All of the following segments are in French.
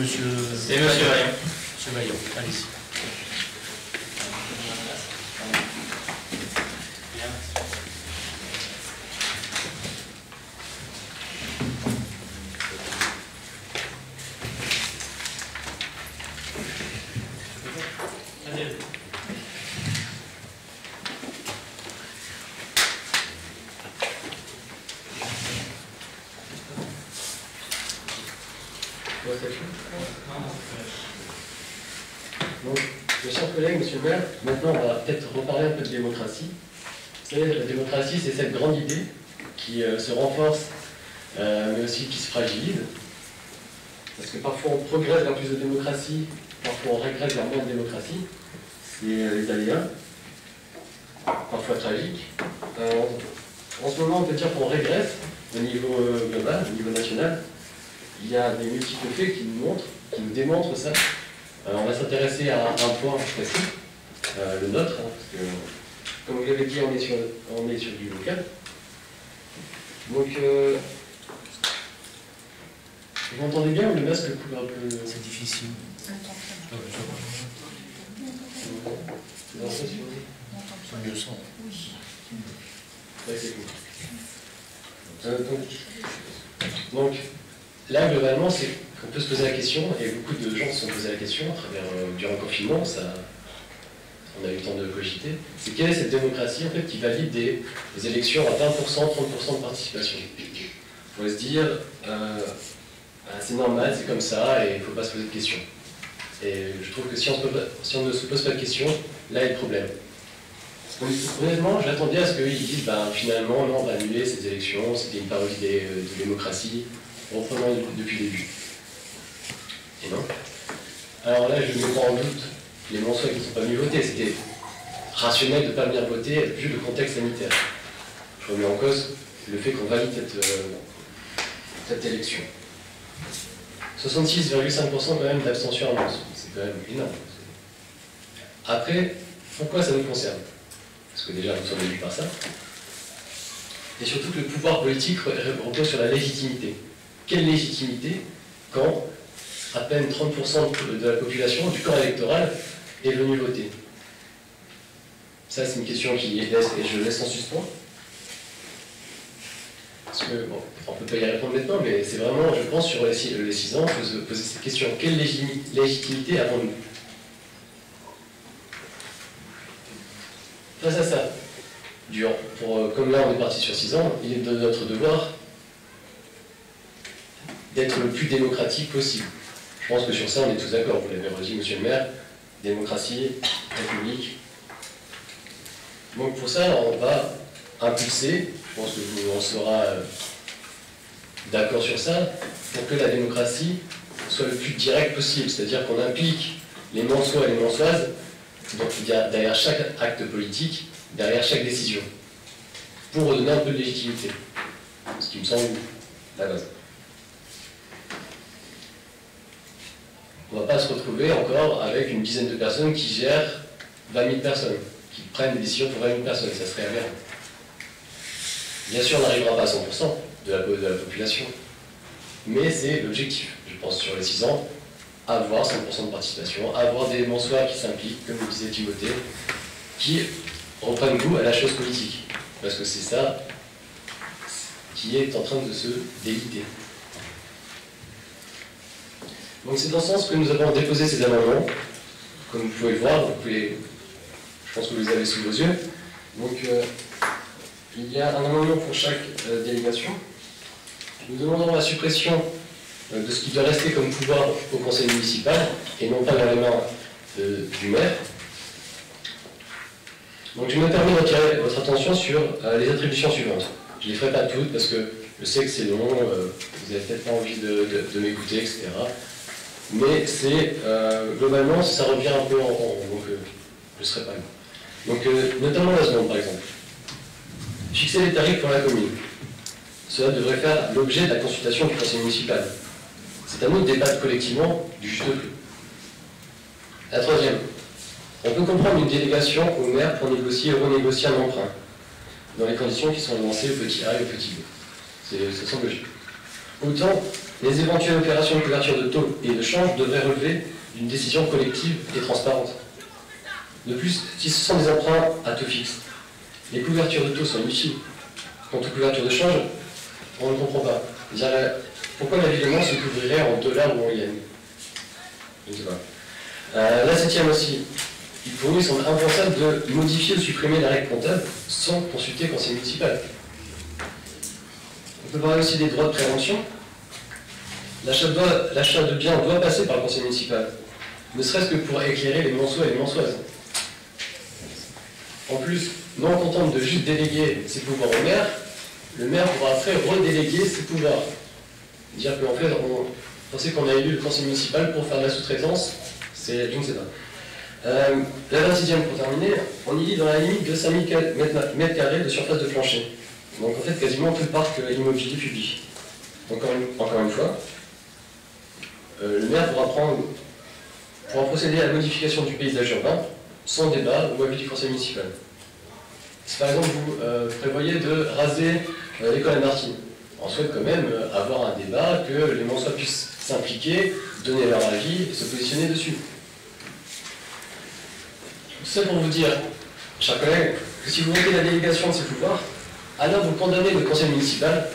monsieur... C'est monsieur Vaillant. Monsieur Vaillant, allez-y. Donc, mes chers collègues, monsieur le maire, maintenant on va peut-être reparler un peu de démocratie. Vous savez, la démocratie, c'est cette grande idée qui se renforce, mais aussi qui se fragilise. Parce que parfois on progresse vers plus de démocratie, parfois on régresse vers moins de démocratie. C'est les aléas, parfois tragiques. En ce moment, on peut dire qu'on régresse au niveau global, au niveau national. Il y a des multiples faits qui nous démontrent ça. On va s'intéresser à un point précis, le nôtre, hein, parce que, comme vous l'avez dit, on est sur du local. Donc, vous m'entendez bien ou le masque couvre un peu? C'est difficile. C'est mieux son. Ouais, c'est cool. Donc, là, globalement, c'est qu'on peut se poser la question, et beaucoup de gens se sont posés la question à travers, durant le confinement, on a eu le temps de cogiter, c'est quelle est cette démocratie en fait, qui valide des élections à 20%, 30% de participation. Il faut se dire, c'est normal, c'est comme ça, et il ne faut pas se poser de questions. Et je trouve que si on ne se pose pas de questions, là est le problème. Donc, honnêtement, j'attendais à ce qu'ils disent, finalement, non, on va annuler ces élections, c'était une parodie de démocratie, reprenant depuis le début. Et non. Alors là, je me mets en doute les Monsois qui ne sont pas venus voter. C'était rationnel de ne pas venir voter vu le contexte sanitaire. Je remets en cause le fait qu'on valide cette élection. 66,5% quand même d'abstention à Mons. C'est quand même énorme. Après, pourquoi ça nous concerne? Parce que déjà, nous sommes élus par ça. Et surtout que le pouvoir politique repose sur la légitimité. Quelle légitimité quand à peine 30% de la population du corps électoral est venue voter? Ça, c'est une question et je laisse en suspens. Parce que, bon, on ne peut pas y répondre maintenant, mais c'est vraiment, je pense, sur les 6 ans, il faut se poser cette question. Quelle légitimité avons-nous? Face à ça, comme là on est parti sur 6 ans, il est de notre devoir d'être le plus démocratique possible. Je pense que sur ça on est tous d'accord, vous l'avez redit monsieur le maire, démocratie, république. Donc pour ça on va impulser, je pense que on sera d'accord sur ça, pour que la démocratie soit le plus directe possible, c'est-à-dire qu'on implique les Monsois et les Monsoises donc derrière chaque acte politique, derrière chaque décision, pour redonner un peu de légitimité, ce qui me semble la base. On ne va pas se retrouver encore avec une dizaine de personnes qui gèrent 20 000 personnes, qui prennent des décisions pour 20 000 personnes, ça serait aberrant. Bien sûr, on n'arrivera pas à 100% de la population, mais c'est l'objectif, je pense, sur les 6 ans, avoir 100% de participation, avoir des Monsois qui s'impliquent, comme le disait Timothée, qui reprennent goût à la chose politique, parce que c'est ça qui est en train de se déliter. Donc c'est dans ce sens que nous avons déposé ces amendements. Comme vous pouvez le voir, je pense que vous les avez sous vos yeux. Donc il y a un amendement pour chaque délégation. Nous demandons la suppression de ce qui doit rester comme pouvoir au conseil municipal, et non pas dans les mains du maire. Donc je me permets d'attirer votre attention sur les attributions suivantes. Je ne les ferai pas toutes parce que je sais que c'est long, vous n'avez peut-être pas envie de m'écouter, etc. Mais c'est globalement, ça revient un peu en rond, donc je ne serai pas là. Donc notamment la seconde par exemple. Fixer les tarifs pour la commune. Cela devrait faire l'objet de la consultation du conseil municipal. C'est à nous de débattre collectivement du juste prix. La troisième. On peut comprendre une délégation au maire pour négocier et renégocier un emprunt, dans les conditions qui sont énoncées au petit A et au petit B. Ça semble logique. Autant Les éventuelles opérations de couverture de taux et de change devraient relever d'une décision collective et transparente. De plus, si ce sont des emprunts à taux fixe, les couvertures de taux sont inutiles. Quant aux couvertures de change, on ne comprend pas. Pourquoi la ville de Mans se couvrirait en dollars ou en yens? Je ne sais pas. La septième aussi. Pour nous, il semble impensable de modifier ou supprimer la règle comptable sans consulter le conseil municipal. On peut parler aussi des droits de préemption. L'achat de biens doit passer par le conseil municipal, ne serait-ce que pour éclairer les Mansois et les Mansoises. En plus, non contente de juste déléguer ses pouvoirs au maire, le maire pourra après redéléguer ses pouvoirs. Dire qu'en fait, on pensait qu'on a élu le conseil municipal pour faire de la sous-traitance, c'est, je ne sais pas. La 26e pour terminer, on y lit dans la limite de 5000 m² de surface de plancher. Donc en fait, quasiment tout le parc immobilier public. Donc encore une fois, le maire pourra procéder à la modification du paysage urbain sans débat ou avis du conseil municipal. Si par exemple vous prévoyez de raser l'école à Martine, on souhaite quand même avoir un débat, que les Mansois puissent s'impliquer, donner leur avis et se positionner dessus. Tout ça pour vous dire, chers collègues, que si vous votez la délégation de ces pouvoirs, alors vous condamnez le conseil municipal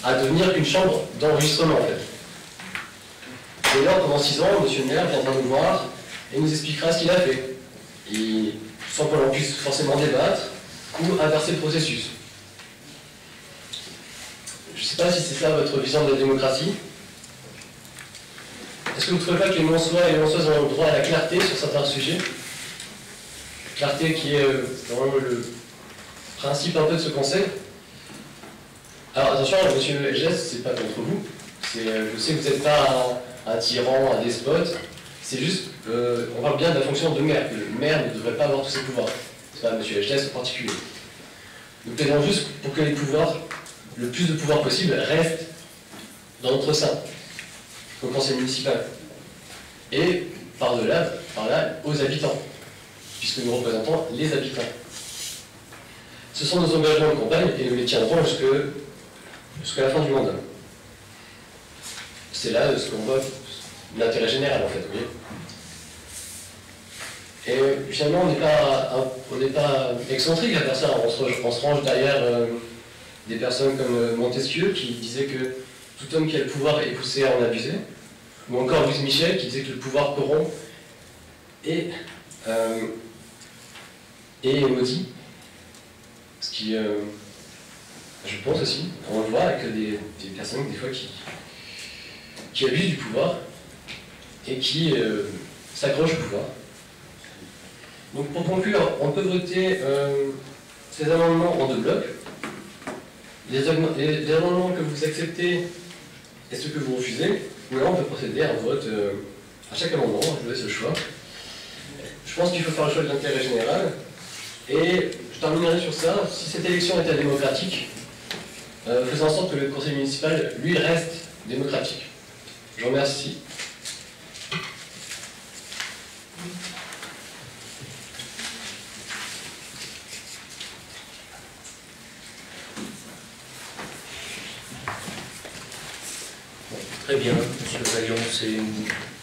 à devenir une chambre d'enregistrement en fait. Et là, pendant 6 ans, monsieur le maire viendra nous voir et nous expliquera ce qu'il a fait. Et sans que l'on puisse forcément débattre ou inverser le processus. Je ne sais pas si c'est ça votre vision de la démocratie. Est-ce que vous ne trouvez pas que les Mansois et les Mansoises ont le droit à la clarté sur certains sujets? Clarté qui est vraiment le principe un peu de ce conseil. Alors attention, monsieur Elgès, c'est pas contre vous. Je sais que vous n'êtes pas un tyran, un despote. C'est juste, on parle bien de la fonction de maire, que le maire ne devrait pas avoir tous ses pouvoirs. C'est pas monsieur Elgès en particulier. Nous plaidons juste pour que les pouvoirs, le plus de pouvoirs possible, restent dans notre sein, au conseil municipal. Et par-delà, aux habitants, puisque nous représentons les habitants. Ce sont nos engagements de campagne et nous les tiendrons jusqu'à la fin du mandat. C'est là ce qu'on voit l'intérêt général en fait, vous voyez. Et finalement, on n'est pas excentrique à faire ça. On se range derrière des personnes comme Montesquieu qui disait que tout homme qui a le pouvoir est poussé à en abuser, ou encore Louise Michel qui disait que le pouvoir corrompt et maudit. Ce qui, je pense aussi, on le voit avec des personnes des fois qui abusent du pouvoir et qui s'accrochent au pouvoir. Donc pour conclure, on peut voter ces amendements en 2 blocs. Les amendements que vous acceptez et ceux que vous refusez, ou alors on peut procéder à un vote à chaque amendement, je vous laisse le choix. Je pense qu'il faut faire le choix de l'intérêt général. Et je terminerai sur ça. Si cette élection était démocratique, faisons en sorte que le conseil municipal, lui, reste démocratique. Je vous remercie. Très bien, monsieur Vaillant, c'est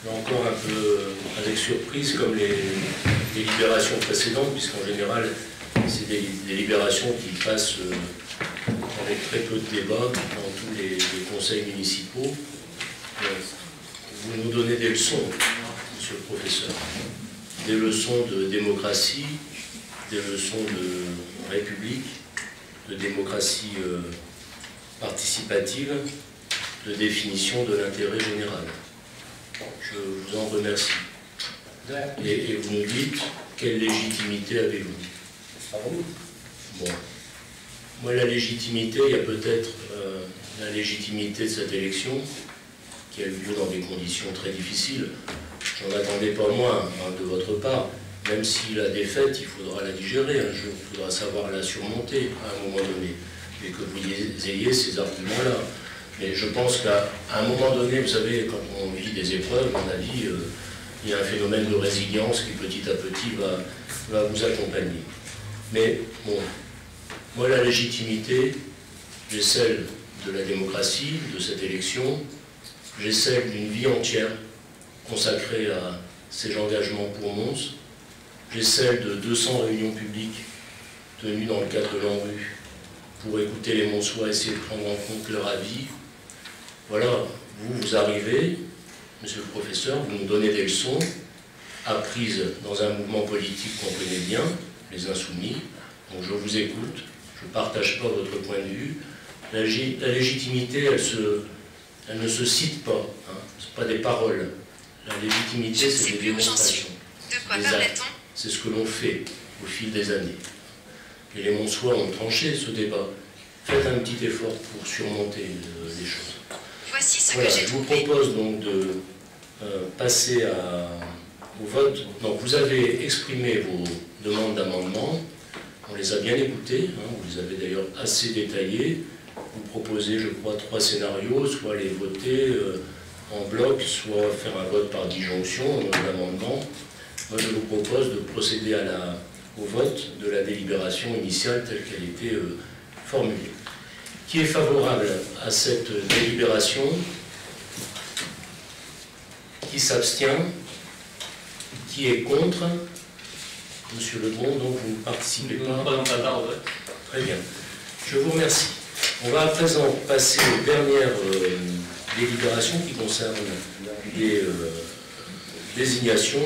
là encore un peu avec surprise comme les délibérations précédentes, puisqu'en général, c'est des délibérations qui passent avec très peu de débat dans tous les conseils municipaux. Vous nous donnez des leçons, monsieur le professeur, des leçons de démocratie, des leçons de république, de démocratie participative, de définition de l'intérêt général. Je vous en remercie. Et vous nous dites, quelle légitimité avez-vous? Bon. Moi, la légitimité, il y a peut-être la légitimité de cette élection, qui a eu lieu dans des conditions très difficiles. J'en attendais pas moins de votre part, même si la défaite, il faudra la digérer un jour, il faudra savoir la surmonter à un moment donné, et que vous ayez ces arguments-là. Mais je pense qu'à un moment donné, vous savez, quand on vit des épreuves, on a dit, il y a un phénomène de résilience qui petit à petit va vous accompagner. Mais bon, moi la légitimité, j'ai celle de la démocratie, de cette élection, j'ai celle d'une vie entière consacrée à ces engagements pour Mons. J'ai celle de 200 réunions publiques tenues dans le cadre de l'ANRU pour écouter les Monsois, essayer de prendre en compte leur avis. Voilà, vous arrivez, monsieur le professeur, vous nous donnez des leçons apprises dans un mouvement politique qu'on connaît bien, les Insoumis. Donc je vous écoute, je ne partage pas votre point de vue. La légitimité, elle ne se cite pas, hein. Ce ne sont pas des paroles. La légitimité, c'est des démonstrations, des actes. C'est ce que l'on fait au fil des années. Et les Monsois ont tranché ce débat. Faites un petit effort pour surmonter les choses. Voici ce voilà, que j'ai je vous trouvé. propose donc de passer au vote. Donc vous avez exprimé vos demandes d'amendement. On les a bien écoutées, hein, vous les avez d'ailleurs assez détaillées. Vous proposez, je crois, 3 scénarios, soit les voter en bloc, soit faire un vote par disjonction d'amendement. Moi, je vous propose de procéder au vote de la délibération initiale telle qu'elle était formulée. Qui est favorable à cette délibération? Qui s'abstient? Qui est contre? Monsieur Lebon, donc vous ne participez pas. Nous ne prenons pas part au vote. Très bien. Je vous remercie. On va à présent passer aux dernières délibérations qui concernent les désignations.